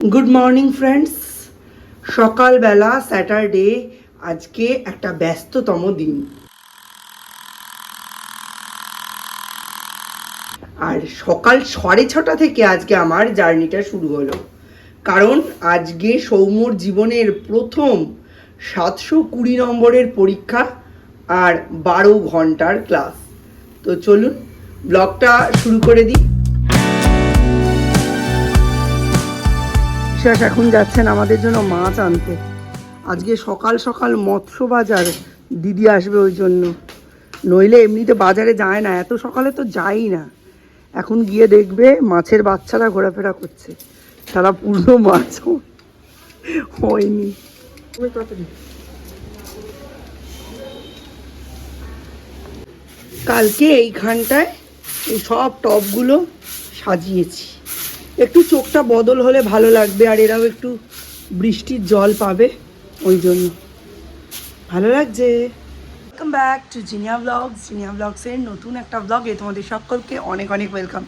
Good morning friends. সকালবেলা Saturday, আজকে একটা ব্যস্ততম দিন। আর সকাল 6:30 থেকে আজকে আমার জার্নিটা শুরু হলো, কারণ আজকে সৌম্যর জীবনের প্রথম 720 নম্বরের পরীক্ষা আর 12 ঘন্টার ক্লাস। তো চলুন ব্লগটা শুরু করে দিই। বিশ্বাস এখন যাচ্ছেন আমাদের জন্য মাছ আনতে। আজকে সকাল সকাল মৎস্য বাজার, দিদি আসবে ওই জন্য। নইলে এমনিতে বাজারে যায় না, এত সকালে তো যাই না। এখন গিয়ে দেখবে মাছের বাচ্চারা ঘোরাফেরা করছে, তারা পূর্ণ মাছ হয়নি। কালকে এইখানটায় এই সব টবগুলো সাজিয়েছি, একটু চোখটা বদল হলে ভালো লাগবে, আর এরাও একটু বৃষ্টির জল পাবে, ওই জন্য ভালো লাগছে। Welcome back to Jinia blogs. Jinia ব্লগসের নতুন একটা ব্লগে তোমাদের সকলকে অনেক অনেক ওয়েলকাম।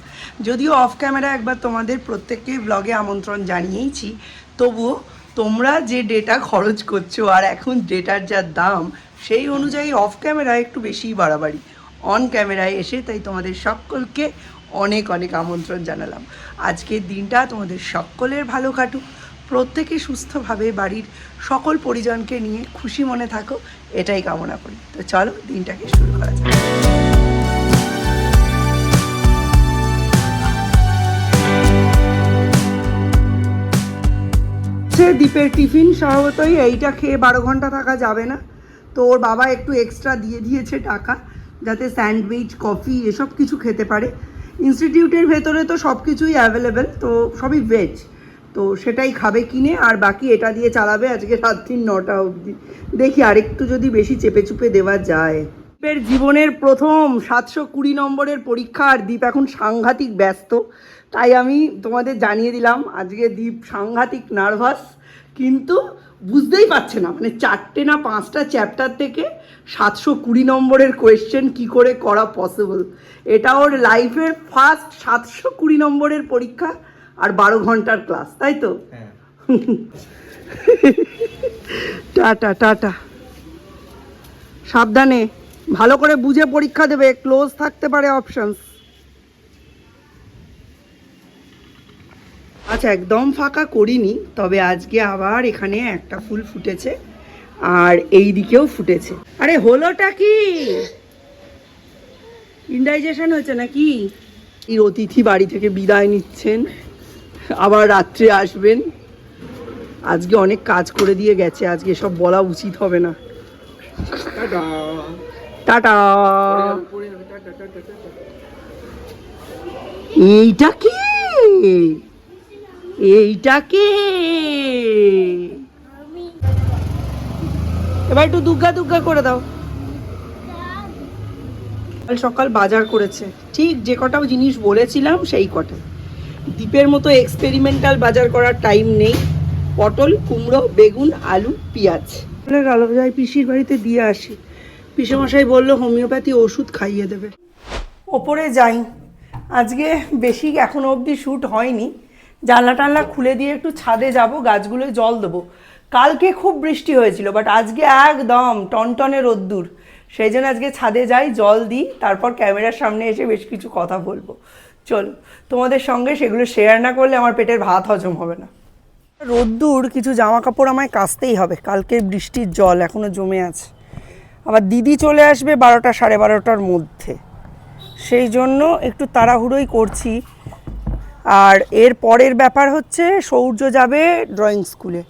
যদিও অফ ক্যামেরা একবার তোমাদের প্রত্যেককে ব্লগে আমন্ত্রণ জানিয়েইছি, তবুও তোমরা যে ডেটা খরচ করছো আর এখন ডেটার যা দাম, সেই অনুযায়ী অফ ক্যামেরায় একটু বেশিই বাড়াবাড়ি, অন ক্যামেরায় এসে তাই তোমাদের সকলকে অনেক অনেক আমন্ত্রণ জানালাম। আজকের দিনটা তোমাদের সকলের ভালো কাটুক, প্রত্যেকে সুস্থভাবে বাড়ির সকল পরিজনকে নিয়ে খুশি মনে থাকো, এটাই কামনা করি। তো চলো দিনটাকে শুরু করা যাক। সে দীপের টিফিন স্বভাবতই এইটা খেয়ে 12 ঘন্টা থাকা যাবে না, তো ওর বাবা একটু এক্সট্রা দিয়ে দিয়েছে টাকা, যাতে স্যান্ডউইচ কফি এসব কিছু খেতে পারে। ইনস্টিটিউটের ভেতরে তো সব কিছুই অ্যাভেলেবেল, তো সবই ভেজ, তো সেটাই খাবে কিনে, আর বাকি এটা দিয়ে চালাবে আজকে রাত্রি 9টা অবধি। দেখি আরেকটু যদি বেশি চেপে চুপে দেওয়া যায়। দীপের জীবনের প্রথম 720 নম্বরের পরীক্ষা, আর দীপ এখন সাংঘাতিক ব্যস্ত, তাই আমি তোমাদের জানিয়ে দিলাম আজকে দীপ সাংঘাতিক নার্ভাস, কিন্তু বুঝতেই পারছে না মানে 4টে না 5টা চ্যাপ্টার থেকে 720 নম্বরের কোয়েশ্চেন কি করে করা পসিবল। এটা ওর লাইফের ফার্স্ট 720 নম্বরের পরীক্ষা আর 12 ঘন্টার ক্লাস, তাই তো? টাটা টাটা, সাবধানে, ভালো করে বুঝে পরীক্ষা দেবে, ক্লোজ থাকতে পারে অপশনস। আচ্ছা, একদম ফাঁকা করিনি, তবে আজকে আবার এখানে একটা ফুল ফুটেছে আর এই দিকেও ফুটেছে। আরে হলোটা কি, ইনডাইজেশন হয়েছে নাকি? এই অতিথি বাড়ি থেকে বিদায় নিচ্ছেন, আবার রাত্রে আসবেন। আজকে অনেক কাজ করে দিয়ে গেছে, আজকে সব বলা উচিত হবে না। টাটা। এইটা কি, এইটা কি? এবার একটু দুগ্গা দুগ্গা করে দাও। কাল সকাল বাজার করেছে, ঠিক যে কটাও জিনিস বলেছিলাম সেই কটা। দীপের মতো এক্সপেরিমেন্টাল বাজার করার টাইম নেই। পটল, কুমড়ো, বেগুন, আলু, পেঁয়াজ। বলে গেল যাই পিসির বাড়িতে দিয়ে আসি, পিসেমশাই বললো হোমিওপ্যাথি ওষুধ খাইয়ে দেবে। ওপরে যাই, আজকে বেশি এখনো অবধি শ্যুট হয়নি। জানলা টানলা খুলে দিয়ে একটু ছাদে যাব, গাছগুলোয় জল দেবো। কালকে খুব বৃষ্টি হয়েছিল, বাট আজকে একদম টনটনে রোদ্দুর, সেই জন্য আজকে ছাদে যাই, জল দিই, তারপর ক্যামেরার সামনে এসে বেশ কিছু কথা বলবো। চলো, তোমাদের সঙ্গে সেগুলো শেয়ার না করলে আমার পেটের ভাত হজম হবে না। রোদ্দুর, কিছু জামা কাপড় আমায় কাচতেই হবে, কালকের বৃষ্টির জল এখনও জমে আছে। আবার দিদি চলে আসবে 12টা 12:30টার মধ্যে, সেই জন্য একটু তাড়াহুড়োই করছি। আর এর পরের ব্যাপার হচ্ছে সৌর্য যাবে ড্রয়িং স্কুলে,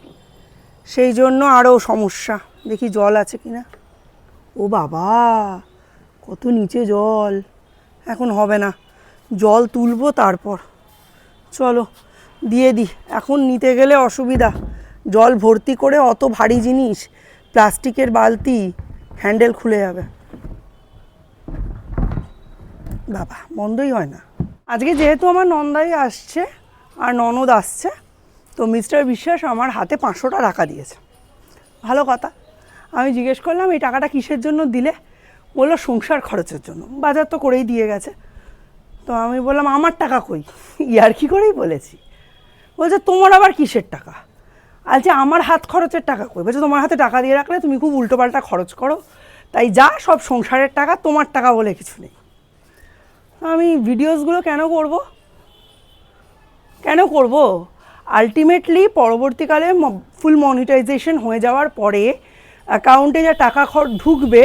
সেই জন্য আরও সমস্যা। দেখি জল আছে কি না। ও বাবা, কত নিচে জল, এখন হবে না, জল তুলবো তারপর। চলো দিয়ে দিই, এখন নিতে গেলে অসুবিধা, জল ভর্তি করে অত ভারী জিনিস, প্লাস্টিকের বালতি, হ্যান্ডেল খুলে যাবে। বাবা, বন্ধই হয় না। আজকে যেহেতু আমার নন্দাই আসছে আর ননদ আসছে, তো মিস্টার বিশ্বাস আমার হাতে 500টা টাকা দিয়েছে। ভালো কথা। আমি জিজ্ঞেস করলাম এই টাকাটা কিসের জন্য দিলে, বললো সংসার খরচের জন্য, বাজার তো করেই দিয়ে গেছে। তো আমি বললাম আমার টাকা কই, ইয়ার্কি করেই বলেছি। বলছে তোমার আবার কিসের টাকা? আচ্ছা আমার হাত খরচের টাকা কই? বলছে তোমার হাতে টাকা দিয়ে রাখলে তুমি খুব উল্টোপাল্টা খরচ করো, তাই যা সব সংসারের টাকা, তোমার টাকা বলে কিছু নেই। আমি ভিডিওসগুলো কেন করব? আলটিমেটলি পরবর্তীকালে ফুল মনিটাইজেশন হয়ে যাওয়ার পরে অ্যাকাউন্টে যা টাকা ঢুকবে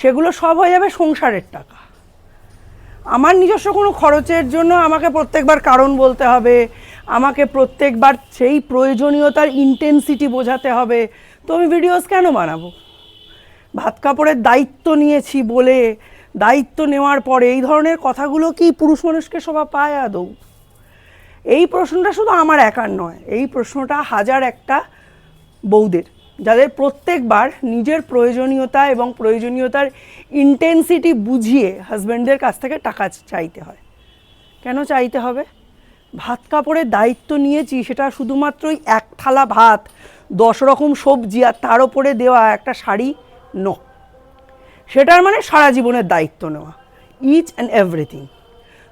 সেগুলো সব হয়ে যাবে সংসারের টাকা। আমার নিজস্ব কোনো খরচের জন্য আমাকে প্রত্যেকবার কারণ বলতে হবে, আমাকে প্রত্যেকবার সেই প্রয়োজনীয়তার ইন্টেন্সিটি বোঝাতে হবে, তো আমি ভিডিওস কেন বানাবো? ভাত কাপড়ের দায়িত্ব নিয়েছি বলে, দায়িত্ব নেওয়ার পরে এই ধরনের কথাগুলো কি পুরুষ মানুষকে শোভা পায় আদৌ? এই প্রশ্নটা শুধু আমার একার নয়, এই প্রশ্নটা হাজার একটা বউদের, যাদের প্রত্যেকবার নিজের প্রয়োজনীয়তা এবং প্রয়োজনীয়তার ইন্টেন্সিটি বুঝিয়ে হাজব্যান্ডদের কাছ থেকে টাকা চাইতে হয়। কেন চাইতে হবে? ভাত কাপড়ের দায়িত্ব নিয়েছি, সেটা শুধুমাত্রই এক থালা ভাত, 10 রকম সবজি আর তার ওপরে দেওয়া একটা শাড়ি ন, সেটার মানে সারা জীবনের দায়িত্ব নেওয়া, ইচ অ্যান্ড এভরিথিং।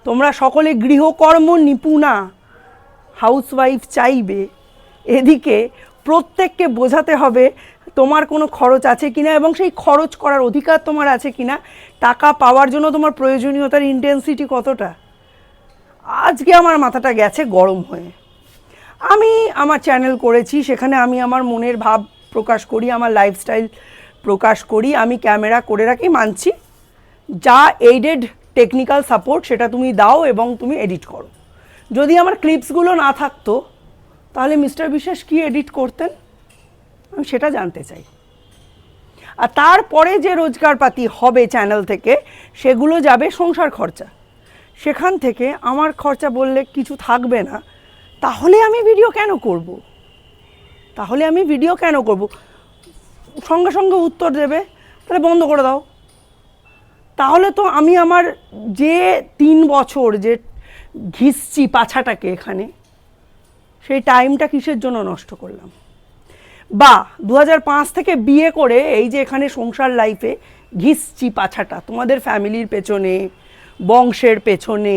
তোমরা সকলে গৃহকর্ম নিপুণা হাউসওয়াইফ চাইবে, এদিকে প্রত্যেককে বোঝাতে হবে তোমার কোনো খরচ আছে কিনা এবং সেই খরচ করার অধিকার তোমার আছে কিনা, টাকা পাওয়ার জন্য তোমার প্রয়োজনীয়তার ইন্টেন্সিটি কতটা। আজকে আমার মাথাটা গেছে গরম হয়ে। আমি আমার চ্যানেল করেছি, সেখানে আমি আমার মনের ভাব প্রকাশ করি, আমার লাইফস্টাইল প্রকাশ করি, আমি ক্যামেরা করে রাখি, মানছি। যা এইডেড টেকনিক্যাল সাপোর্ট সেটা তুমি দাও এবং তুমি এডিট করো। যদি আমার ক্লিপসগুলো না থাকতো তাহলে মিস্টার বিশ্বাস কি এডিট করতেন আমি সেটা জানতে চাই। আর তারপরে যে রোজগারপাতি হবে চ্যানেল থেকে সেগুলো যাবে সংসার খরচা, সেখান থেকে আমার খরচা বললে কিছু থাকবে না। তাহলে আমি ভিডিও কেন করব? সঙ্গে সঙ্গে উত্তর দেবে তাহলে বন্ধ করে দাও। তাহলে তো আমি আমার যে 3 বছর যে ঘিসছি পাছাটাকে এখানে, সেই টাইমটা কিসের জন্য নষ্ট করলাম? বা 2005 থেকে বিয়ে করে এই যে এখানে সংসার লাইফে ঘিসছি পাছাটা তোমাদের ফ্যামিলির পেছনে, বংশের পেছনে,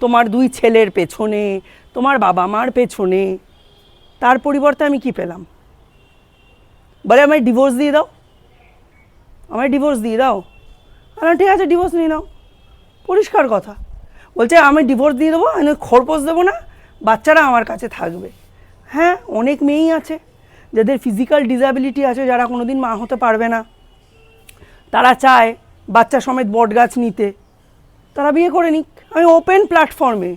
তোমার 2 ছেলের পেছনে, তোমার বাবা মার পেছনে, তার পরিবর্তে আমি কি পেলাম? বলে আমায় ডিভোর্স দিয়ে দাও, ঠিক আছে ডিভোর্স নিয়ে নাও, পরিষ্কার কথা। বলছে আমি ডিভোর্স দিয়ে দেবো, আমি খরপোশ দেবো না, বাচ্চারা আমার কাছে থাকবে। হ্যাঁ, অনেক মেয়েই আছে যাদের ফিজিক্যাল ডিসএবিলিটি আছে, যারা কোনো দিন মা হতে পারবে না, তারা চায় বাচ্চা সমেত বট গাছ নিতে, তারা বিয়ে করে নিক। আমি ওপেন প্ল্যাটফর্মে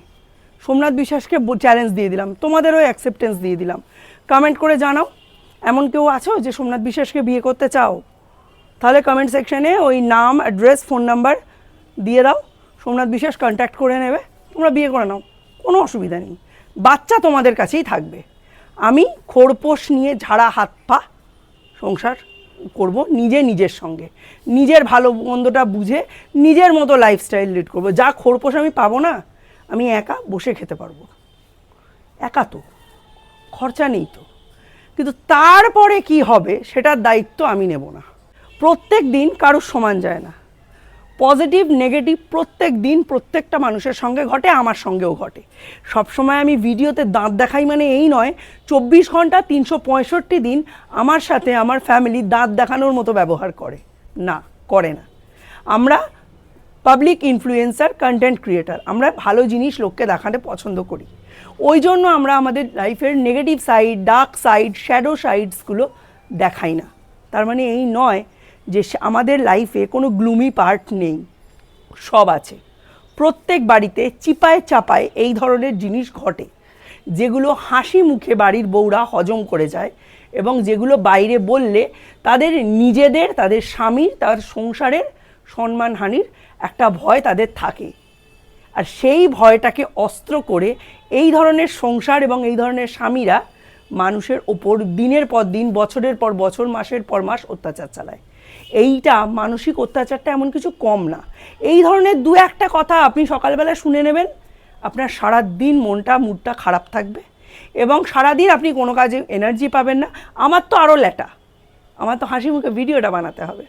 সোমনাথ বিশ্বাসকে চ্যালেঞ্জ দিয়ে দিলাম, তোমাদেরও অ্যাকসেপ্টেন্স দিয়ে দিলাম। কমেন্ট করে জানাও এমন কেউ আছো যে সোমনাথ বিশ্বাসকে বিয়ে করতে চাও? তাহলে কমেন্ট সেকশনে ওই নাম, অ্যাড্রেস, ফোন নাম্বার দিয়ে দাও, সোমনাথ বিশ্বাস কন্ট্যাক্ট করে নেবে, তোমরা বিয়ে করে নাও, কোনো অসুবিধা নেই। বাচ্চা তোমাদের কাছেই থাকবে। আমি খোরপোশ নিয়ে ঝাড়া হাত পা সংসার করব, নিজের সঙ্গে নিজের ভালো মন্দটা বুঝে নিজের মতো লাইফস্টাইল লিড করব। যা খোরপোশ আমি পাবো না, আমি একা বসে খেতে পারবো, একা তো, খরচা নেই তো। কিন্তু তারপরে কি হবে সেটার দায়িত্ব আমি নেব না। প্রত্যেক দিন কারোর সমান যায় না, পজিটিভ নেগেটিভ প্রত্যেক দিন প্রত্যেকটা মানুষের সঙ্গে ঘটে, আমার সঙ্গেও ঘটে। সবসময় আমি ভিডিওতে দাঁত দেখাই মানে এই নয় 24 ঘন্টা 365 দিন আমার সাথে আমার ফ্যামিলি দাঁত দেখানোর মতো ব্যবহার করে না। আমরা পাবলিক ইনফ্লুয়েন্সার, কন্টেন্ট ক্রিয়েটার, আমরা ভালো জিনিস লোককে দেখাতে পছন্দ করি। ওই জন্য আমরা আমাদের লাইফের negative side, dark side, shadow সাইডসগুলো দেখাই না। তার মানে এই নয় যে আমাদের লাইফে কোনো গ্লুমি পার্ট নেই, সব আছে। প্রত্যেক বাড়িতে চিপায় চাপায় এই ধরনের জিনিস ঘটে, যেগুলো হাসি মুখে বাড়ির বউরা হজম করে যায় এবং যেগুলো বাইরে বললে তাদের নিজেদের, তাদের স্বামীর, তার সংসারের সম্মানহানির একটা ভয় তাদের থাকে। আর সেই ভয়টাকে অস্ত্র করে এই ধরনের সংসার এবং এই ধরনের স্বামীরা মানুষের ওপর দিনের পর দিন, বছরের পর বছর, মাসের পর মাস অত্যাচার চালায়। এইটা মানসিক অত্যাচারটা এমন কিছু কম না। এই ধরনের 2-1টা কথা আপনি সকালবেলা শুনে নেবেন, আপনার সারাদিন মুডটা খারাপ থাকবে এবং সারাদিন আপনি কোনো কাজে এনার্জি পাবেন না। আমার তো আরও ল্যাটা, আমার তো হাসি মুখে ভিডিওটা বানাতে হবে।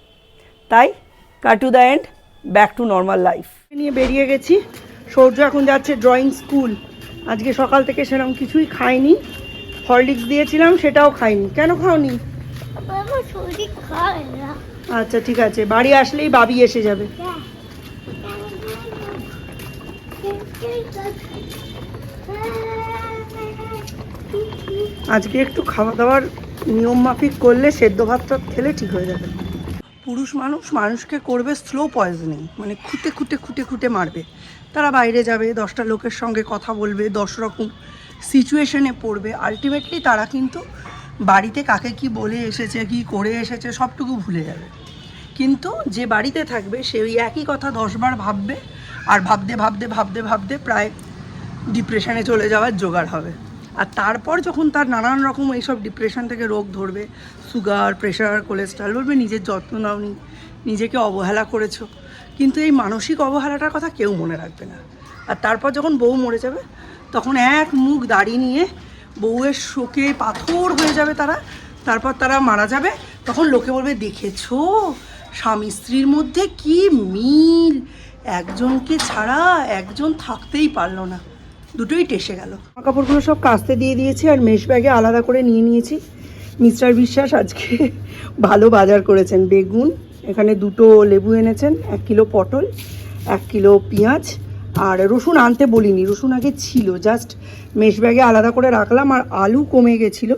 তাই cut to the end, back to normal life নিয়ে বেরিয়ে গেছি। সূর্য এখন যাচ্ছে ড্রয়িং স্কুল, আজকে সকাল থেকে সেরকম কিছুই খাইনি, হরলিক্স দিয়েছিলাম সেটাও খাইনি। কেন খাওনি? আমার শরীর খায় না। আচ্ছা ঠিক আছে, বাড়ি আসলেই বাবি এসে যাবে। আজকে একটু খাওয়া দাওয়ার নিয়ম মাফিক করলে সেদ্ধ ভাতটা খেলে ঠিক হয়ে যাবে। পুরুষ মানুষ মানুষকে করবে স্লো পয়জনিং, মানে খুঁটে খুঁটে খুঁটে খুঁটে মারবে। তারা বাইরে যাবে, 10টা লোকের সঙ্গে কথা বলবে, 10 রকম সিচুয়েশনে পড়বে, আলটিমেটলি তারা কিন্তু বাড়িতে কাকে কি বলে এসেছে, কি করে এসেছে সবটুকু ভুলে যাবে। কিন্তু যে বাড়িতে থাকবে সে ওই একই কথা 10 বার ভাববে, আর ভাবতে ভাবতে ভাবতে ভাবতে প্রায় ডিপ্রেশনে চলে যাওয়ার জোগাড় হবে। আর তারপর যখন তার নানান রকম এইসব ডিপ্রেশন থেকে রোগ ধরবে, সুগার, প্রেশার, কোলেস্ট্রল, বলবে নিজের যত্ন নাওনি, নিজেকে অবহেলা করেছো। কিন্তু এই মানসিক অবহেলাটার কথা কেউ মনে রাখবে না। আর তারপর যখন বউ মরে যাবে তখন এক মুখ দাড়ি নিয়ে বউয়ের শোকে পাথর হয়ে যাবে তারা। তারপর তারা মারা যাবে, তখন লোকে বলবে দেখেছো স্বামী স্ত্রীর মধ্যে কি মিল, একজনকে ছাড়া একজন থাকতেই পারলো না, দুটোই টেসে গেল। কাপড়গুলো সব কাচতে দিয়ে দিয়েছি আর মেশ ব্যাগে আলাদা করে নিয়ে নিয়েছি। মিস্টার বিশ্বাস আজকে ভালো বাজার করেছেন। বেগুন, এখানে 2টো লেবু এনেছেন, 1 কিলো পটল, 1 কিলো পেঁয়াজ, আর রসুন আনতে বলিনি, রসুন আগে ছিল, জাস্ট মেশ ব্যাগে আলাদা করে রাখলাম। আর আলু কমে গেছিলো,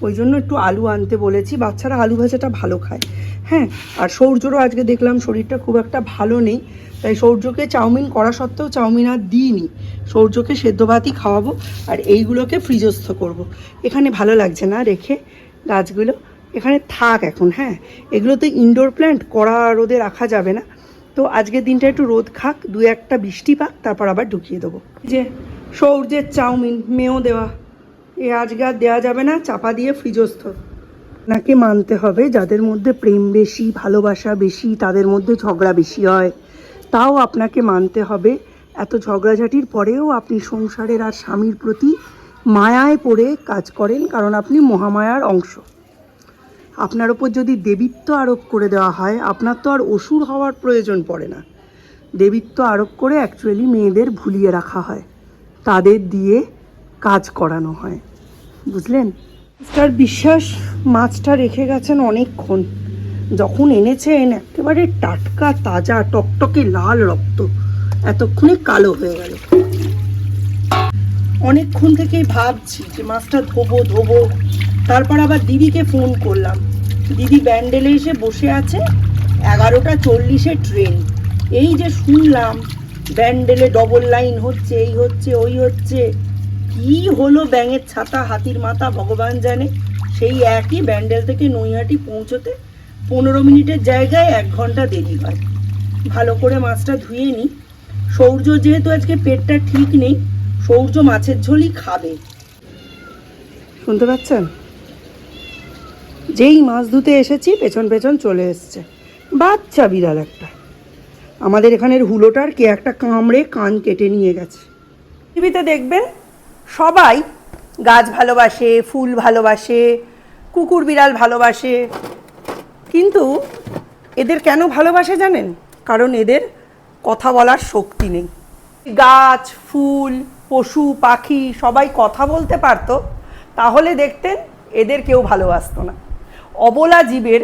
ওই জন্য একটু আলু আনতে বলেছি। বাচ্চারা আলু ভাজাটা ভালো খায়। হ্যাঁ, আর সৌর্যরও আজকে দেখলাম শরীরটা খুব একটা ভালো নেই, তাই সৌর্যকে চাউমিন করা সত্ত্বেও চাউমিন আর দিইনি। সৌর্যকে সেদ্ধ ভাতই খাওয়াবো আর এইগুলোকে ফ্রিজস্থ করব। এখানে ভালো লাগছে না রেখে গাছগুলো, এখানে থাক এখন। হ্যাঁ, এগুলোতে ইনডোর প্ল্যান্ট, কড়া রোদে রাখা যাবে না। তো আজকের দিনটা একটু রোদ খাক, 2-1টা বৃষ্টি পাক, তারপর আবার ঢুকিয়ে দেবো। যে সৌর্যের চাউমিন মেয়েও দেওয়া, এ আজকে আর দেওয়া যাবে না, চাপা দিয়ে ফ্রিজস্থ। আপনাকে মানতে হবে যাদের মধ্যে প্রেম বেশি, ভালোবাসা বেশি, তাদের মধ্যে ঝগড়া বেশি হয়। তাও আপনাকে মানতে হবে এত ঝগড়াঝাটির পরেও আপনি সংসারের আর স্বামীর প্রতি মায়ায় পড়ে কাজ করেন, কারণ আপনি মহামায়ার অংশ। আপনার ওপর যদি দেবিত্ব আরোপ করে দেওয়া হয়, আপনার তো আর অসুর হওয়ার প্রয়োজন পড়ে না। দেবিত্ব আরোপ করে অ্যাকচুয়ালি মেয়েদের ভুলিয়ে রাখা হয়, তাদের দিয়ে কাজ করানো হয়, বুঝলেন? মিস্টার বিশ্বাস মাছটা রেখে গেছেন অনেকক্ষণ, যখন এনেছেন একেবারে টাটকা তাজা টকটকে লাল রক্ত, এতক্ষণে কালো হয়ে গেল। অনেকক্ষণ থেকেই ভাবছি যে মাছটা ধোবো। তারপর আবার দিদিকে ফোন করলাম, দিদি ব্যান্ডেলে এসে বসে আছে, 11টা 40-এ ট্রেন। এই যে শুনলাম ব্যান্ডেলে ডবল লাইন হচ্ছে, এই হচ্ছে ওই হচ্ছে, কি হলো ব্যাঙের ছাতা হাতির মাথা ভগবান জানে। সেই একই ব্যান্ডেল থেকে নৈহাটি পৌঁছতে 15 মিনিটের জায়গায় 1 ঘন্টা দেরি হয়। ভালো করে মাছটা ধুয়ে নিই। সৌর্য যেহেতু আজকে পেটটা ঠিক নেই, সৌর্য মাছের ঝোলই খাবে। শুনতে পাচ্ছেন? যেই মাছ ধুতে এসেছি পেছন পেছন চলে এসছে বাচ্চা বিড়াল একটা। আমাদের এখানের হুলোটার কে একটা কামড়ে কান কেটে নিয়ে গেছে। টিভিতে দেখবেন সবাই গাছ ভালোবাসে, ফুল ভালোবাসে, কুকুর বিড়াল ভালোবাসে, কিন্তু এদের কেন ভালোবাসে জানেন? কারণ এদের কথা বলার শক্তি নেই। গাছ, ফুল, পশু পাখি সবাই কথা বলতে পারতো, তাহলে দেখতেন এদের কেউ ভালোবাসতো না। অবলা জীবের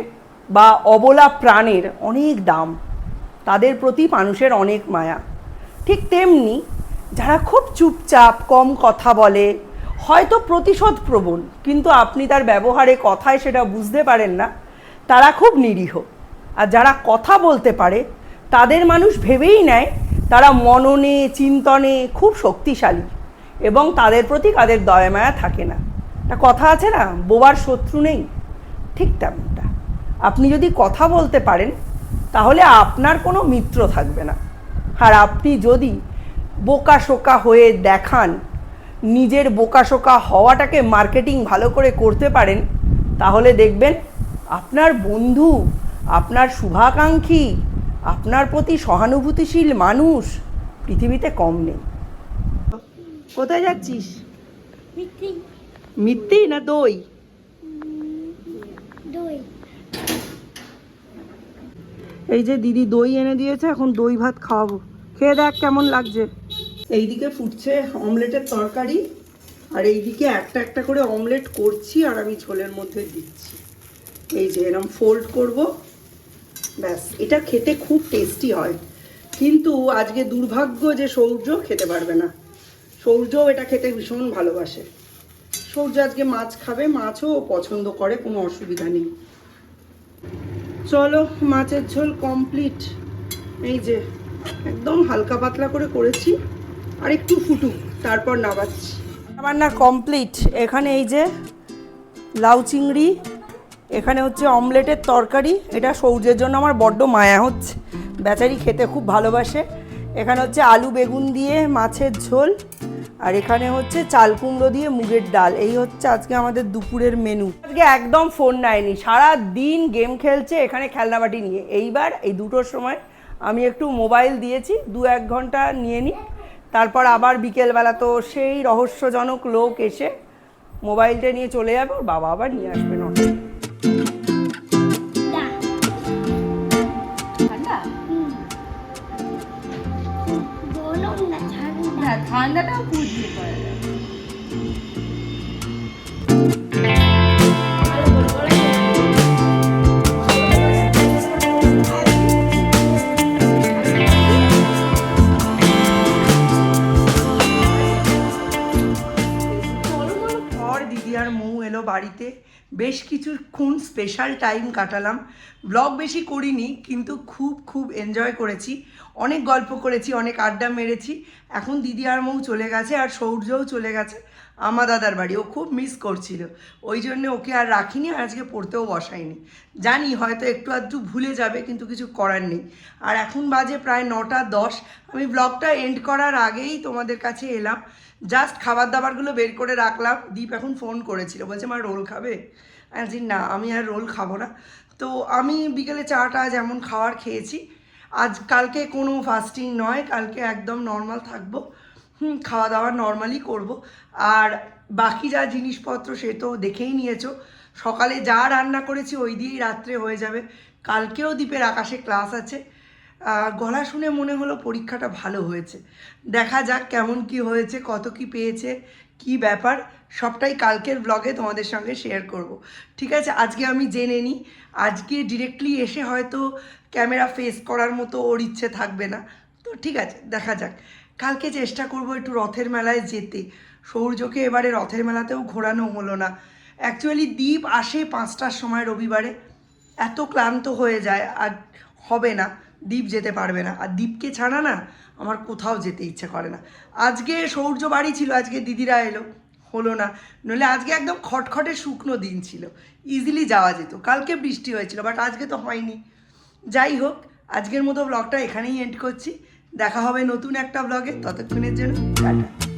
বা অবলা প্রাণের অনেক দাম, তাদের প্রতি মানুষের অনেক মায়া। ঠিক তেমনি যারা খুব চুপচাপ, কম কথা বলে, হয়তো প্রতিশোধ প্রবণ, কিন্তু আপনি তার ব্যবহারে কথায় সেটা বুঝতে পারেন না, তারা খুব নিরীহ। আর যারা কথা বলতে পারে তাদের মানুষ ভেবেই নেয় তারা মননে চিন্তনে খুব শক্তিশালী, এবং তাদের প্রতি তাদের দয়া মায়া থাকে না। একটা কথা আছে না, বোবার শত্রু নেই, ঠিক তেমনটা। আপনি যদি কথা বলতে পারেন তাহলে আপনার কোনো মিত্র থাকবে না। আর আপনি যদি বোকাশোকা হয়ে দেখান, নিজের বোকাশোকা হওয়াটাকে মার্কেটিং ভালো করে করতে পারেন, তাহলে দেখবেন আপনার বন্ধু, আপনার শুভাকাঙ্ক্ষী, আপনার প্রতি সহানুভূতিশীল মানুষ পৃথিবীতে কম নেই। কোথায় যাচ্ছিস? মিথ্যি না দই? এই যে দিদি দই এনে দিয়েছে, এখন দই ভাত খাওয়াবো, খেয়ে দেখ কেমন লাগছে। এইদিকে ফুটছে অমলেটের তরকারি, আর এইদিকে একটা একটা করে অমলেট করছি আর আমি ঝোলের মধ্যে দিচ্ছি। এই যে এরকম ফোল্ড করব, ব্যাস। এটা খেতে খুব টেস্টি হয়, কিন্তু আজকে দুর্ভাগ্য যে সৌর্য খেতে পারবে না। সৌর্যও এটা খেতে ভীষণ ভালোবাসে। সৌর্য আজকে মাছ খাবে, মাছও পছন্দ করে, কোনো অসুবিধা নেই। চলো, মাছের ঝোল কমপ্লিট। এই যে একদম হালকা পাতলা করে করেছি, আর একটু ফুটুক তারপর নামাচ্ছি। রান্না কমপ্লিট। এখানে এই যে লাউ চিংড়ি, এখানে হচ্ছে অমলেটের তরকারি। এটা সৌর্যের জন্য আমার বড্ড মায়া হচ্ছে, বেচারি খেতে খুব ভালোবাসে। এখানে হচ্ছে আলু বেগুন দিয়ে মাছের ঝোল, আর এখানে হচ্ছে চাল কুমড়ো দিয়ে মুগের ডাল। এই হচ্ছে আজকে আমাদের দুপুরের মেনু। আজকে একদম ফোন নেয়নি, সারা দিন গেম খেলছে এখানে খেলনাবাটি নিয়ে। এইবার এই 2টোর সময় আমি একটু মোবাইল দিয়েছি, 2-1 ঘন্টা নিয়ে নিই, তারপর আবার বিকেলবেলা তো সেই রহস্যজনক লোক এসে মোবাইলটা নিয়ে চলে যাবে, ওর বাবা আবার নিয়ে আসবে না। ঠান্ডা? গরম না ঠান্ডা। হ্যাঁ, ঠান্ডাটাও বুঝতে পারে। দিদি আর মৌ এলো বাড়িতে, বেশ কিছুক্ষণ স্পেশাল টাইম কাটালাম। ব্লগ বেশি করিনি, কিন্তু খুব খুব এনজয় করেছি, অনেক গল্প করেছি, অনেক আড্ডা মেরেছি। এখন দিদি আর মৌ চলে গেছে, আর সৌর্যও চলে গেছে আমার দাদার বাড়ি। ও খুব মিস করছিল, ওই জন্য ওকে আর রাখিনি, আর আজকে পড়তেও বসাইনি। জানি হয়তো একটু আধটু ভুলে যাবে, কিন্তু কিছু করার নেই। আর এখন বাজে প্রায় 9টা 10। আমি ব্লগটা এন্ড করার আগেই তোমাদের কাছে এলাম, জাস্ট খাবার দাবারগুলো বের করে রাখলাম। দীপ এখন ফোন করেছিল, বলছে মা রোল খাবে? আমি না, আমি আর রোল খাবো না। তো আমি বিকেলে চাটা যেমন খাওয়ার খেয়েছি, কালকে কোনো ফাস্টিং নয়, কালকে একদম নর্মাল থাকবো। খাওয়া দাওয়া নর্মালি করব। আর বাকি যা জিনিসপত্র সে তো দেখেই নিয়েছো, সকালে যা রান্না করেছি ওই দিয়েই রাত্রে হয়ে যাবে। কালকেও দীপের আকাশে ক্লাস আছে। গলা শুনে মনে হলো পরীক্ষাটা ভালো হয়েছে। দেখা যাক কেমন কি হয়েছে, কত কি পেয়েছে, কি ব্যাপার, সবটাই কালকের ব্লগে তোমাদের সঙ্গে শেয়ার করব। ঠিক আছে, আজকে আমি জেনে নিই। আজকে ডিরেক্টলি এসে হয়তো ক্যামেরা ফেস করার মতো ওর ইচ্ছে থাকবে না, তো ঠিক আছে, দেখা যাক। কালকে চেষ্টা করব একটু রথের মেলায় যেতে। সৌর্যকে এবারে রথের মেলাতেও ঘোরানো হলো না। অ্যাকচুয়ালি দীপ আসে 5টার সময় রবিবারে, এত ক্লান্ত হয়ে যায়, আর হবে না, দীপ যেতে পারবে না। আর দীপকে ছাড়া না আমার কোথাও যেতে ইচ্ছে করে না। আজকে সৌর্য বাড়ি ছিল, আজকে দিদিরা এলো, হলো না। নইলে আজকে একদম খটখটে শুকনো দিন ছিল, ইজিলি যাওয়া যেত। কালকে বৃষ্টি হয়েছিল, বাট আজকে তো হয়নি। যাই হোক, আজকের মতো ব্লগটা এখানেই এন্ড করছি। দেখা হবে নতুন একটা ব্লগে, ততক্ষণের জন্য টাটা।